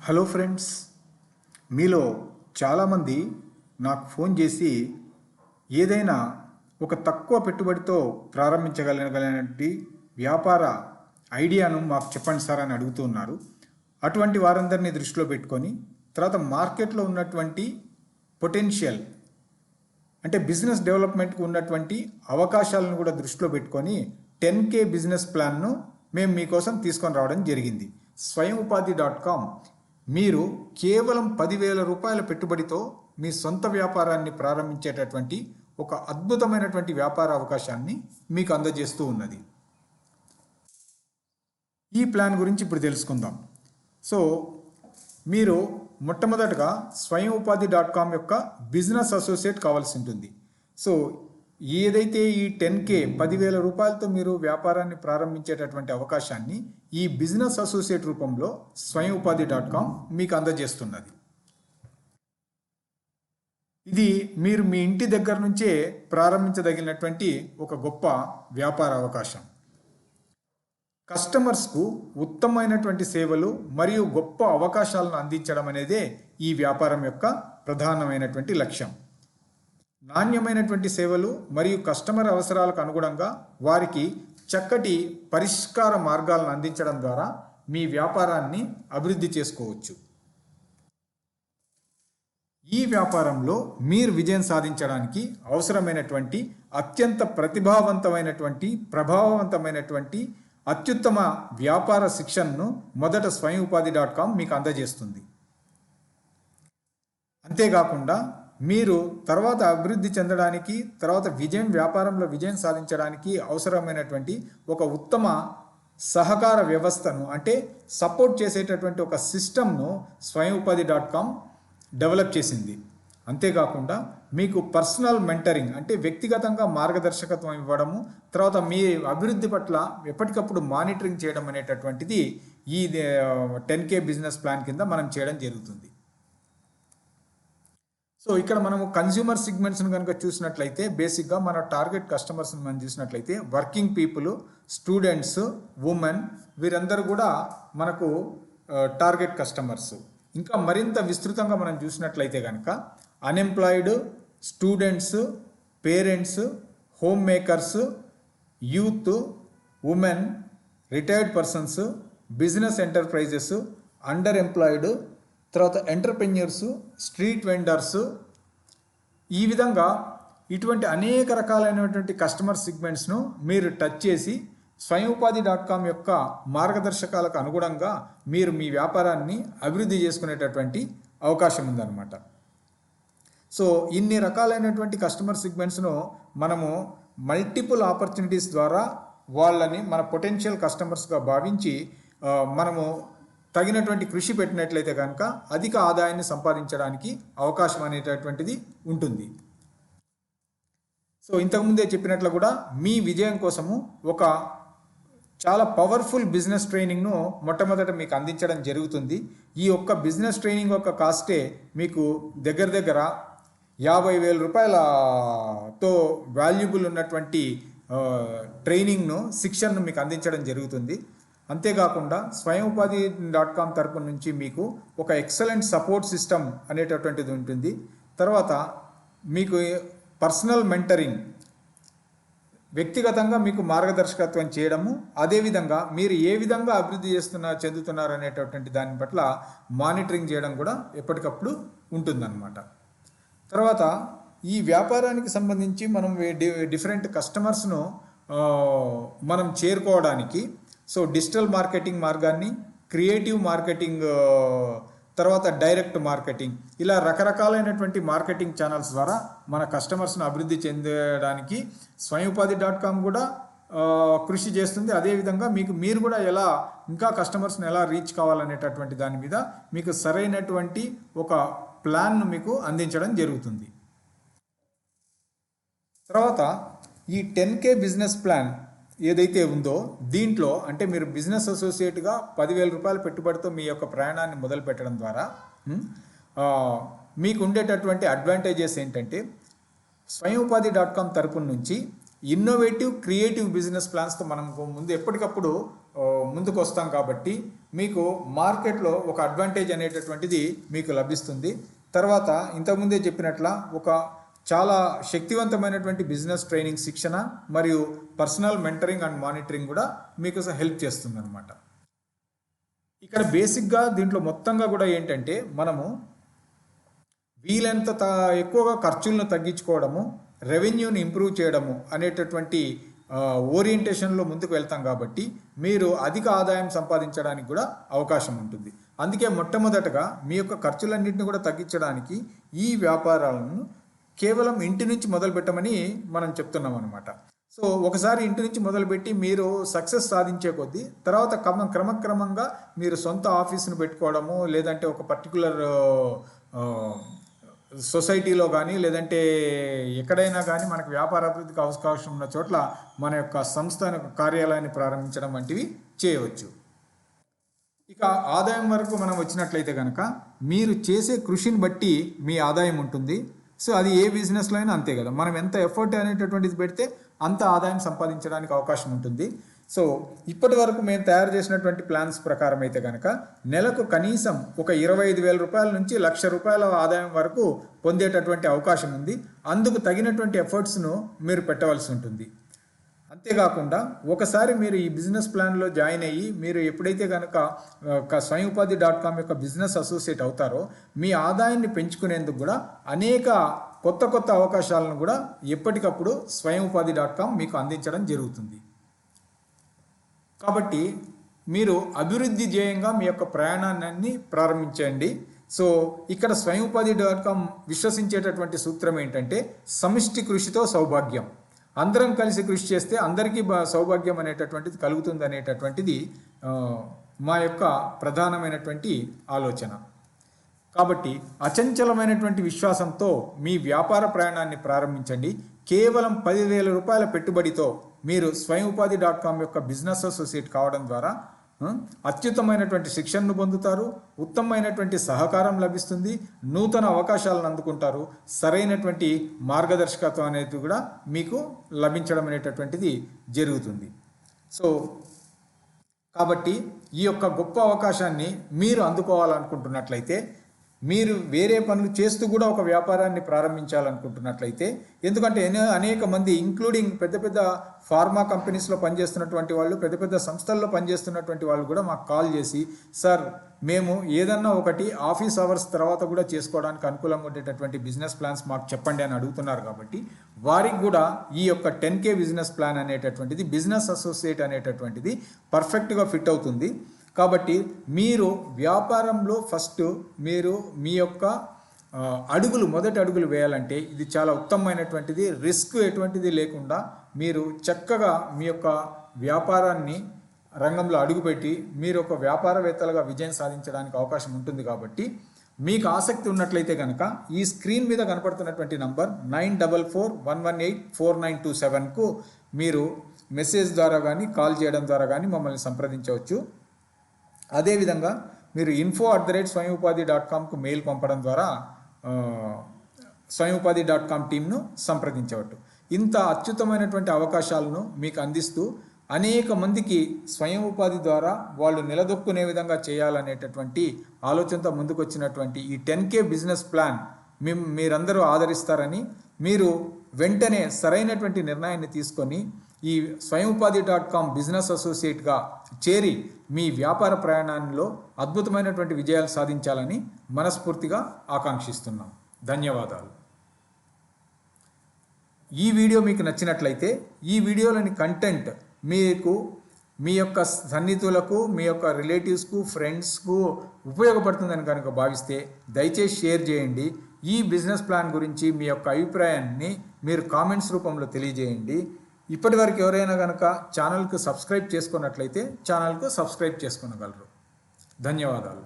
Hello friends, మీలో చాలామంది నాకు ఫోన్ చేసి ఏదైనా ఒక తక్కువ పెట్టుబడితో ప్రారంభించగలిగినటువంటి వ్యాపార ఐడియాను మాకు చెప్పండి సార్ అని అడుగుతున్నారు. అటువంటి వారందరినీ దృష్టిలో పెట్టుకొని తర్వాత మార్కెట్లో ఉన్నటువంటి పొటెన్షియల్ అంటే బిజినెస్ డెవలప్మెంట్కి ఉన్నటువంటి అవకాశాలను కూడా దృష్టిలో పెట్టుకొని 10K బిజినెస్ ప్లాన్ను మేము మీకోసం తీసుకొని రావడం జరిగింది. స్వయంఉపాధి.com మీరు కేవలం 10,000 రూపాయల పెట్టుబడితో మీ సొంత వ్యాపారాన్ని ప్రారంభించేటటువంటి ఒక అద్భుతమైనటువంటి వ్యాపార అవకాశాన్ని మీకు అందజేస్తూ ఉన్నది. ఈ ప్లాన్ గురించి ఇప్పుడు తెలుసుకుందాం. సో మీరు మొట్టమొదటగా స్వయంఉపాధి.com యొక్క బిజినెస్ అసోసియేట్ కావాల్సి ఉంటుంది. సో ఏదైతే ఈ 10K 10,000 రూపాయలతో మీరు వ్యాపారాన్ని ప్రారంభించేటటువంటి అవకాశాన్ని ఈ బిజినెస్ అసోసియేట్ రూపంలో స్వయంఉపాధి.com మీకు అందజేస్తున్నది. ఇది మీరు మీ ఇంటి దగ్గర నుంచే ప్రారంభించదగినటువంటి ఒక గొప్ప వ్యాపార అవకాశం. కస్టమర్స్కు ఉత్తమమైనటువంటి సేవలు మరియు గొప్ప అవకాశాలను అందించడం అనేదే ఈ వ్యాపారం యొక్క ప్రధానమైనటువంటి లక్ష్యం. నాణ్యమైనటువంటి సేవలు మరియు కస్టమర్ అవసరాలకు అనుగుణంగా వారికి చక్కటి పరిష్కార మార్గాలను అందించడం ద్వారా మీ వ్యాపారాన్ని అభివృద్ధి చేసుకోవచ్చు. ఈ వ్యాపారంలో మీరు విజయం సాధించడానికి అవసరమైనటువంటి అత్యంత ప్రతిభావంతమైనటువంటి ప్రభావవంతమైనటువంటి అత్యుత్తమ వ్యాపార శిక్షణను మొదట స్వయంఉపాధి.com మీకు అందజేస్తుంది. అంతేకాకుండా మీరు తర్వాత అభివృద్ధి చెందడానికి, తర్వాత వ్యాపారంలో విజయం సాధించడానికి అవసరమైనటువంటి ఒక ఉత్తమ సహకార వ్యవస్థను అంటే సపోర్ట్ చేసేటటువంటి ఒక సిస్టమ్ను స్వయంఉపాధి.com డెవలప్ చేసింది. అంతేకాకుండా మీకు పర్సనల్ మెంటరింగ్ అంటే వ్యక్తిగతంగా మార్గదర్శకత్వం ఇవ్వడము, తర్వాత మీ అభివృద్ధి పట్ల ఎప్పటికప్పుడు మానిటరింగ్ చేయడం అనేటటువంటిది ఈ 10K బిజినెస్ ప్లాన్ కింద మనం చేయడం జరుగుతుంది. సో ఇక్కడ మనము కన్జ్యూమర్ సెగ్మెంట్స్ని కనుక చూసినట్లయితే బేసిక్గా మన టార్గెట్ కస్టమర్స్ని మనం చూసినట్లయితే వర్కింగ్ పీపుల్, స్టూడెంట్స్, ఉమెన్ వీరందరూ కూడా మనకు టార్గెట్ కస్టమర్స్. ఇంకా మరింత విస్తృతంగా మనం చూసినట్లయితే కనుక unemployed, students, parents, home makers, youth, women, retired persons, business enterprises, under employed, తర్వాత ఎంటర్ప్రెన్యూర్స్, స్ట్రీట్ వెండర్స్, ఈ విధంగా ఇటువంటి అనేక రకాలైనటువంటి కస్టమర్ సెగ్మెంట్స్ను మీరు టచ్ చేసి స్వయంఉపాధి.com యొక్క మార్గదర్శకాలకు అనుగుణంగా మీరు మీ వ్యాపారాన్ని అభివృద్ధి చేసుకునేటటువంటి అవకాశం ఉందన్నమాట. సో ఇన్ని రకాలైనటువంటి కస్టమర్ సెగ్మెంట్స్ను మనము మల్టిపుల్ ఆపర్చునిటీస్ ద్వారా వాళ్ళని మన పొటెన్షియల్ కస్టమర్స్గా భావించి మనము తగినటువంటి కృషి పెట్టినట్లయితే కనుక అధిక ఆదాయాన్ని సంపాదించడానికి అవకాశం అనేటటువంటిది ఉంటుంది. సో ఇంతకుముందే చెప్పినట్లు కూడా మీ విజయం కోసము ఒక చాలా పవర్ఫుల్ బిజినెస్ ట్రైనింగ్ను మొట్టమొదట మీకు అందించడం జరుగుతుంది. ఈ ఒక్క బిజినెస్ ట్రైనింగ్ యొక్క కాస్టే మీకు దగ్గర 50,000 రూపాయలతో వాల్యుబుల్ ఉన్నటువంటి ట్రైనింగ్ను, శిక్షణను మీకు అందించడం జరుగుతుంది. అంతేకాకుండా స్వయంఉపాధి.com తరపు నుంచి మీకు ఒక ఎక్సలెంట్ సపోర్ట్ సిస్టమ్ అనేటటువంటిది ఉంటుంది. తర్వాత మీకు పర్సనల్ మెంటరింగ్, వ్యక్తిగతంగా మీకు మార్గదర్శకత్వం చేయడము, అదేవిధంగా మీరు ఏ విధంగా అభివృద్ధి చెందుతున్నారు అనేటటువంటి దాని పట్ల మానిటరింగ్ చేయడం కూడా ఎప్పటికప్పుడు ఉంటుందన్నమాట. తర్వాత ఈ వ్యాపారానికి సంబంధించి మనం డిఫరెంట్ కస్టమర్స్ను మనం చేరుకోవడానికి సో డిజిటల్ మార్కెటింగ్ మార్గాన్ని, క్రియేటివ్ మార్కెటింగ్, తర్వాత డైరెక్ట్ మార్కెటింగ్, ఇలా రకరకాలైనటువంటి మార్కెటింగ్ ఛానల్స్ ద్వారా మన కస్టమర్స్ను అభివృద్ధి చెందడానికి స్వయంఉపాధి.com కూడా కృషి చేస్తుంది. అదేవిధంగా మీరు కూడా ఎలా ఇంకా కస్టమర్స్ని ఎలా రీచ్ కావాలనేటటువంటి దాని మీద మీకు సరైనటువంటి ఒక ప్లాన్ను మీకు అందించడం జరుగుతుంది. తర్వాత ఈ 10K బిజినెస్ ప్లాన్ ఏదైతే ఉందో దీంట్లో అంటే మీరు బిజినెస్ అసోసియేట్గా 10,000 రూపాయల పెట్టుబడితో మీ యొక్క ప్రయాణాన్ని మొదలు పెట్టడం ద్వారా మీకు ఉండేటటువంటి అడ్వాంటేజెస్ ఏంటంటే స్వయంఉపాధి.com తరపు నుంచి ఇన్నోవేటివ్ క్రియేటివ్ బిజినెస్ ప్లాన్స్తో మనం ముందు ఎప్పటికప్పుడు ముందుకు వస్తాం కాబట్టి మీకు మార్కెట్లో ఒక అడ్వాంటేజ్ అనేటటువంటిది మీకు లభిస్తుంది. తర్వాత ఇంతకుముందే చెప్పినట్ల ఒక చాలా శక్తివంతమైనటువంటి బిజినెస్ ట్రైనింగ్ శిక్షణ మరియు పర్సనల్ మెంటరింగ్ అండ్ మానిటరింగ్ కూడా మీకు హెల్ప్ చేస్తుంది అనమాట. ఇక్కడ బేసిక్గా దీంట్లో మొత్తంగా కూడా ఏంటంటే మనము వీలైనంత ఎక్కువగా ఖర్చులను తగ్గించుకోవడము, రెవెన్యూని ఇంప్రూవ్ చేయడము అనేటటువంటి ఓరియంటేషన్లో ముందుకు వెళ్తాం కాబట్టి మీరు అధిక ఆదాయం సంపాదించడానికి కూడా అవకాశం ఉంటుంది. అందుకే మొట్టమొదటగా మీ యొక్క ఖర్చులన్నింటినీ కూడా తగ్గించడానికి ఈ వ్యాపారాలను కేవలం ఇంటి నుంచి మొదలు పెట్టమని మనం చెప్తున్నాం అనమాట. సో ఒకసారి ఇంటి నుంచి మొదలుపెట్టి మీరు సక్సెస్ సాధించే కొద్దీ తర్వాత క్రమక్రమంగా మీరు సొంత ఆఫీసును పెట్టుకోవడము, లేదంటే ఒక పర్టికులర్ సొసైటీలో కానీ లేదంటే ఎక్కడైనా కానీ మనకు వ్యాపార అభివృద్ధికి అవకాశం ఉన్న చోట్ల మన యొక్క సంస్థ కార్యాలయాన్ని ప్రారంభించడం వంటివి చేయవచ్చు. ఇక ఆదాయం వరకు మనం వచ్చినట్లయితే కనుక మీరు చేసే కృషిని బట్టి మీ ఆదాయం ఉంటుంది. సో అది ఏ బిజినెస్లో అయినా అంతే కదా, మనం ఎంత ఎఫర్ట్ అనేటటువంటిది పెడితే అంత ఆదాయం సంపాదించడానికి అవకాశం ఉంటుంది. సో ఇప్పటి వరకు మేము తయారు చేసినటువంటి ప్లాన్స్ ప్రకారం అయితే కనుక నెలకు కనీసం ఒక 25,000 రూపాయల నుంచి 1,00,000 రూపాయల ఆదాయం వరకు పొందేటటువంటి అవకాశం ఉంది. అందుకు తగినటువంటి ఎఫర్ట్స్ను మీరు పెట్టవలసి ఉంటుంది. అంతేకాకుండా ఒకసారి మీరు ఈ బిజినెస్ ప్లాన్లో జాయిన్ అయ్యి మీరు ఎప్పుడైతే కనుక swayamupadi.com యొక్క బిజినెస్ అసోసియేట్ అవుతారో మీ ఆదాయాన్ని పెంచుకునేందుకు కూడా అనేక కొత్త అవకాశాలను కూడా ఎప్పటికప్పుడు swayamupadi.com మీకు అందించడం జరుగుతుంది. కాబట్టి మీరు అభివృద్ధి ధ్యేయంగా మీ యొక్క ప్రయాణాన్ని ప్రారంభించండి. సో ఇక్కడ swayamupadi.com విశ్వసించేటటువంటి సూత్రం ఏంటంటే సమిష్టి కృషితో సౌభాగ్యం. అందరం కలిసి కృషి చేస్తే అందరికీ సౌభాగ్యం అనేటటువంటిది కలుగుతుంది అనేటటువంటిది మా యొక్క ప్రధానమైనటువంటి ఆలోచన. కాబట్టి అచంచలమైనటువంటి విశ్వాసంతో మీ వ్యాపార ప్రయాణాన్ని ప్రారంభించండి. కేవలం 10,000 రూపాయల పెట్టుబడితో మీరు swayamupadi.com యొక్క బిజినెస్ అసోసియేట్ కావడం ద్వారా అత్యుత్తమైనటువంటి శిక్షణను పొందుతారు, ఉత్తమమైనటువంటి సహకారం లభిస్తుంది, నూతన అవకాశాలను అందుకుంటారు, సరైనటువంటి మార్గదర్శకత్వం అనేది కూడా మీకు లభించడం అనేటటువంటిది జరుగుతుంది. సో కాబట్టి ఈ యొక్క గొప్ప అవకాశాన్ని మీరు అందుకోవాలనుకుంటున్నట్లయితే, మీరు వేరే పనులు చేస్తూ కూడా ఒక వ్యాపారాన్ని ప్రారంభించాలనుకుంటున్నట్లయితే, ఎందుకంటే అనేక మంది ఇంక్లూడింగ్ పెద్ద ఫార్మా కంపెనీస్లో పనిచేస్తున్నటువంటి వాళ్ళు, పెద్ద సంస్థల్లో పనిచేస్తున్నటువంటి వాళ్ళు కూడా మాకు కాల్ చేసి, సార్ మేము ఏదన్నా ఒకటి ఆఫీస్ అవర్స్ తర్వాత కూడా చేసుకోవడానికి అనుకూలంగా ఉండేటటువంటి బిజినెస్ ప్లాన్స్ మాకు చెప్పండి అని అడుగుతున్నారు. కాబట్టి వారికి కూడా ఈ యొక్క 10K బిజినెస్ ప్లాన్ అనేటటువంటిది, బిజినెస్ అసోసియేట్ అనేటటువంటిది పర్ఫెక్ట్గా ఫిట్ అవుతుంది. కాబట్టి మీరు వ్యాపారంలో ఫస్ట్ మీరు మీ యొక్క మొదటి అడుగులు వేయాలంటే ఇది చాలా ఉత్తమమైనటువంటిది. రిస్క్ ఎటువంటిది లేకుండా మీరు చక్కగా మీ యొక్క వ్యాపారాన్ని రంగంలో అడుగుపెట్టి మీరు ఒక వ్యాపారవేత్తలుగా విజయం సాధించడానికి అవకాశం ఉంటుంది. కాబట్టి మీకు ఆసక్తి ఉన్నట్లయితే కనుక ఈ స్క్రీన్ మీద కనపడుతున్నటువంటి నంబర్ 9441184927కు మీరు మెసేజ్ ద్వారా కానీ కాల్ చేయడం ద్వారా కానీ మమ్మల్ని సంప్రదించవచ్చు. అదేవిధంగా మీరు info@swayamupadi.comకు మెయిల్ పంపడం ద్వారా swayamupadi.com టీంను సంప్రదించవచ్చు. ఇంత అత్యుత్తమైనటువంటి అవకాశాలను మీకు అందిస్తూ అనేక మందికి స్వయం ఉపాధి ద్వారా వాళ్ళు నిలదొక్కునే విధంగా చేయాలనేటటువంటి ఆలోచనతో ముందుకొచ్చినటువంటి ఈ 10K బిజినెస్ ప్లాన్ మీరందరూ ఆదరిస్తారని, మీరు వెంటనే సరైనటువంటి నిర్ణయాన్ని తీసుకొని ఈ swayamupadi.com బిజినెస్ అసోసియేట్గా చేరి మీ వ్యాపార ప్రయాణంలో అద్భుతమైనటువంటి విజయాలు సాధించాలని మనస్ఫూర్తిగా ఆకాంక్షిస్తున్నాం. ధన్యవాదాలు. ఈ వీడియో మీకు నచ్చినట్లయితే ఈ వీడియోలోని కంటెంట్ మీకు మీ యొక్క సన్నిహితులకు, మీ యొక్క రిలేటివ్స్కు, ఫ్రెండ్స్కు ఉపయోగపడుతుందని కనుక భావిస్తే దయచేసి షేర్ చేయండి. ఈ బిజినెస్ ప్లాన్ గురించి మీ యొక్క అభిప్రాయాన్ని మీరు కామెంట్స్ రూపంలో తెలియజేయండి. ఇప్పటివరకు ఎవరైనా కనుక ఛానల్కు సబ్స్క్రైబ్ చేసుకున్నట్లయితే ఛానల్కు సబ్స్క్రైబ్ చేసుకొనగలరు. ధన్యవాదాలు.